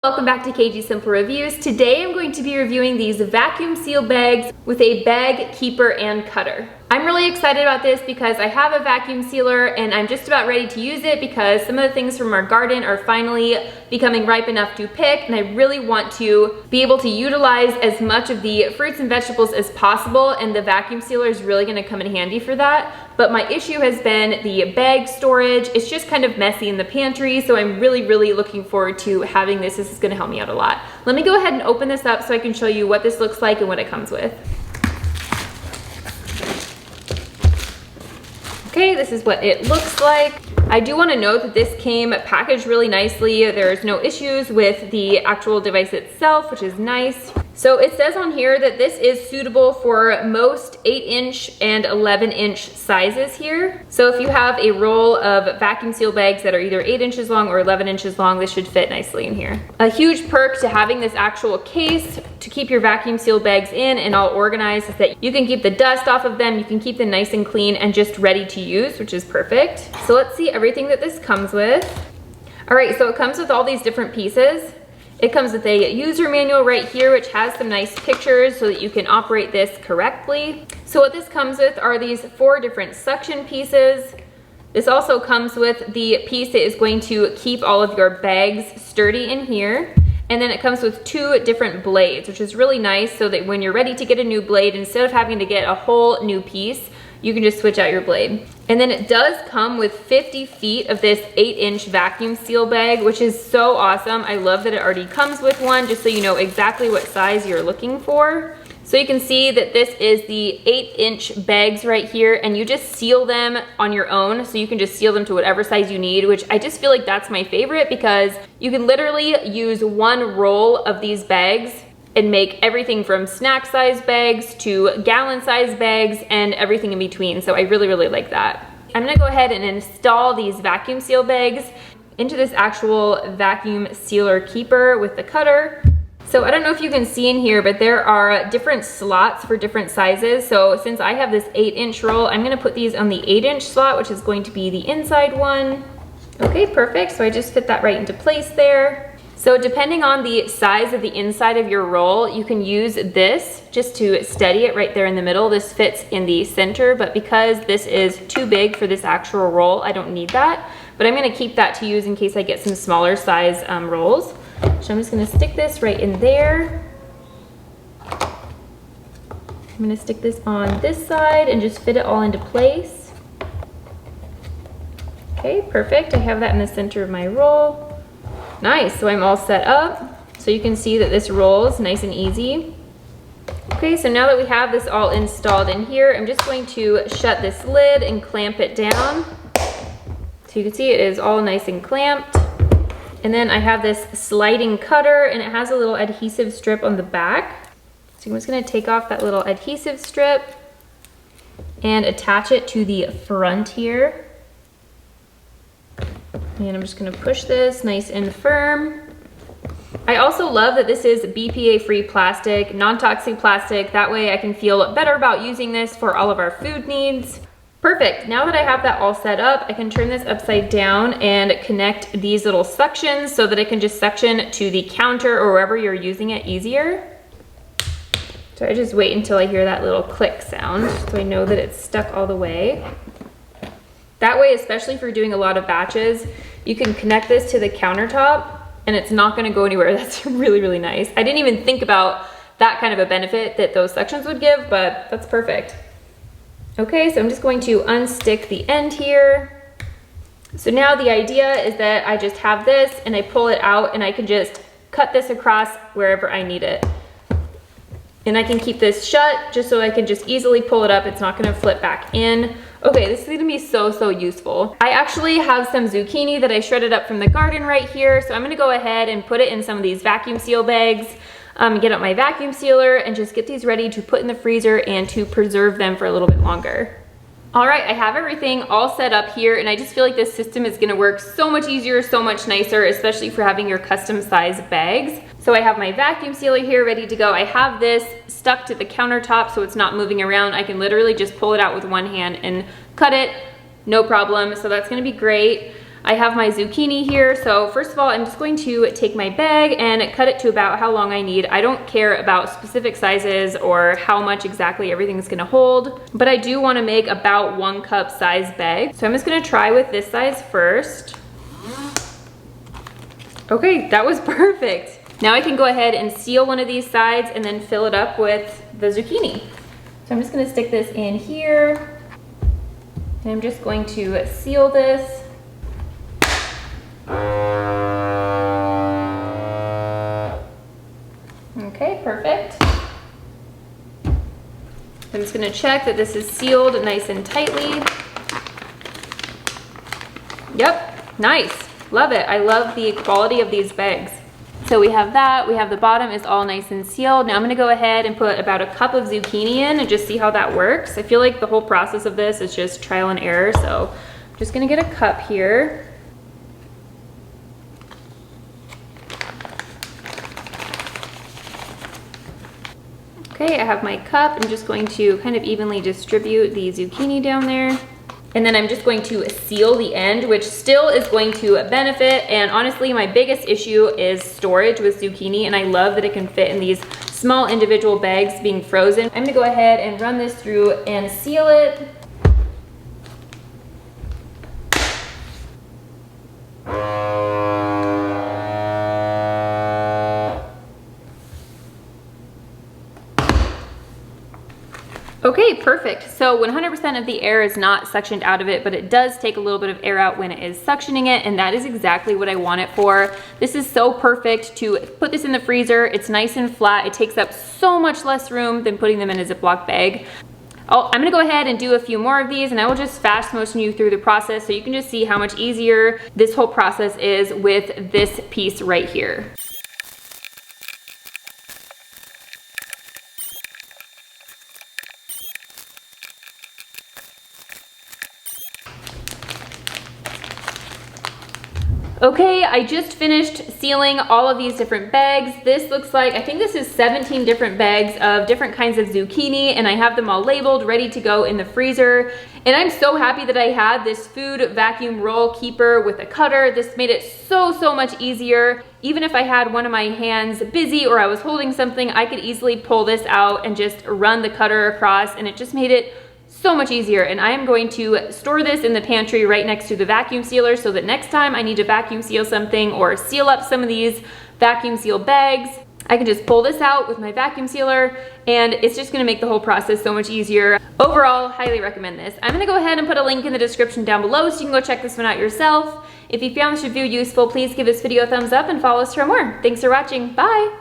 Welcome back to KG Simple Reviews. Today I'm going to be reviewing these vacuum seal bags with a bag keeper and cutter. I'm really excited about this because I have a vacuum sealer and I'm just about ready to use it because some of the things from our garden are finally becoming ripe enough to pick, and I really want to be able to utilize as much of the fruits and vegetables as possible, and the vacuum sealer is really going to come in handy for that. But my issue has been the bag storage. It's just kind of messy in the pantry, so I'm really looking forward to having this. This is going to help me out a lot. Let me go ahead and open this up so I can show you what this looks like and what it comes with. Okay, this is what it looks like. I do want to note that this came packaged really nicely. There's no issues with the actual device itself, which is nice. So it says on here that this is suitable for most 8-inch and 11-inch sizes here. So if you have a roll of vacuum seal bags that are either 8 inches long or 11 inches long, this should fit nicely in here. A huge perk to having this actual case to keep your vacuum seal bags in and all organized is that you can keep the dust off of them, you can keep them nice and clean and just ready to use, which is perfect. So let's see everything that this comes with. All right, so it comes with all these different pieces. It comes with a user manual right here, which has some nice pictures so that you can operate this correctly. So what this comes with are these 4 different suction pieces. This also comes with the piece that is going to keep all of your bags sturdy in here. And then it comes with 2 different blades, which is really nice so that when you're ready to get a new blade, instead of having to get a whole new piece, you can just switch out your blade. And then it does come with 50 feet of this 8-inch vacuum seal bag, which is so awesome. I love that it already comes with one, just so you know exactly what size you're looking for. So you can see that this is the 8-inch bags right here, and you just seal them on your own. So you can just seal them to whatever size you need, which I just feel like that's my favorite because you can literally use one roll of these bags and make everything from snack size bags to gallon size bags and everything in between. So I really like that. I'm gonna go ahead and install these vacuum seal bags into this actual vacuum sealer keeper with the cutter. So I don't know if you can see in here, but there are different slots for different sizes. So since I have this 8-inch roll, I'm gonna put these on the 8-inch slot, which is going to be the inside one. Okay, perfect. So I just fit that right into place there. So depending on the size of the inside of your roll, you can use this just to steady it right there in the middle. This fits in the center, but because this is too big for this actual roll, I don't need that. But I'm gonna keep that to use in case I get some smaller size rolls. So I'm just gonna stick this right in there. I'm gonna stick this on this side and just fit it all into place. Okay, perfect. I have that in the center of my roll. Nice, so I'm all set up. So you can see that this rolls nice and easy. Okay, so now that we have this all installed in here, I'm just going to shut this lid and clamp it down. So you can see it is all nice and clamped. And then I have this sliding cutter, and it has a little adhesive strip on the back. So I'm just gonna take off that little adhesive strip and attach it to the front here. And I'm just gonna push this nice and firm. I also love that this is BPA-free plastic, non-toxic plastic. That way I can feel better about using this for all of our food needs. Perfect, now that I have that all set up, I can turn this upside down and connect these little suctions so that it can just suction to the counter or wherever you're using it easier. So I just wait until I hear that little click sound so I know that it's stuck all the way. That way, especially if you're doing a lot of batches, you can connect this to the countertop and it's not gonna go anywhere. That's really nice. I didn't even think about that kind of a benefit that those sections would give, but that's perfect. Okay, so I'm just going to unstick the end here. So now the idea is that I just have this and I pull it out and I can just cut this across wherever I need it. And I can keep this shut just so I can just easily pull it up. It's not gonna flip back in. Okay, this is gonna be so useful. I actually have some zucchini that I shredded up from the garden right here. So I'm gonna go ahead and put it in some of these vacuum seal bags, get out my vacuum sealer and just get these ready to put in the freezer and to preserve them for a little bit longer. All right, I have everything all set up here and I just feel like this system is gonna work so much easier, so much nicer, especially for having your custom size bags. So I have my vacuum sealer here ready to go. I have this stuck to the countertop so it's not moving around. I can literally just pull it out with one hand and cut it, no problem. So that's gonna be great. I have my zucchini here. So first of all, I'm just going to take my bag and cut it to about how long I need. I don't care about specific sizes or how much exactly everything's gonna hold, but I do wanna make about 1 cup size bag. So I'm just gonna try with this size first. Okay, that was perfect. Now I can go ahead and seal one of these sides and then fill it up with the zucchini. So I'm just gonna stick this in here. And I'm just going to seal this. Okay, perfect. I'm just gonna check that this is sealed nice and tightly. Yep, nice, love it. I love the quality of these bags. So we have that, we have the bottom is all nice and sealed. Now I'm gonna go ahead and put about 1 cup of zucchini in and just see how that works. I feel like the whole process of this is just trial and error, so I'm just gonna get a cup here. Okay, I have my cup. I'm just going to kind of evenly distribute the zucchini down there. And then I'm just going to seal the end, which still is going to benefit. And honestly, my biggest issue is storage with zucchini, and I love that it can fit in these small individual bags being frozen. I'm gonna go ahead and run this through and seal it. Okay, perfect. So 100% of the air is not suctioned out of it, but it does take a little bit of air out when it is suctioning it, and that is exactly what I want it for. This is so perfect to put this in the freezer. It's nice and flat. It takes up so much less room than putting them in a Ziploc bag. I'm gonna go ahead and do a few more of these, and I will just fast motion you through the process so you can just see how much easier this whole process is with this piece right here. Okay, I just finished sealing all of these different bags. This looks like, I think this is 17 different bags of different kinds of zucchini, and I have them all labeled, ready to go in the freezer. And I'm so happy that I had this food vacuum roll keeper with a cutter. This made it so much easier. Even if I had one of my hands busy or I was holding something, I could easily pull this out and just run the cutter across, and it just made it so much easier. And I am going to store this in the pantry right next to the vacuum sealer so that next time I need to vacuum seal something or seal up some of these vacuum seal bags, I can just pull this out with my vacuum sealer, and it's just gonna make the whole process so much easier. Overall, highly recommend this. I'm gonna go ahead and put a link in the description down below so you can go check this one out yourself. If you found this review useful, please give this video a thumbs up and follow us for more. Thanks for watching, bye.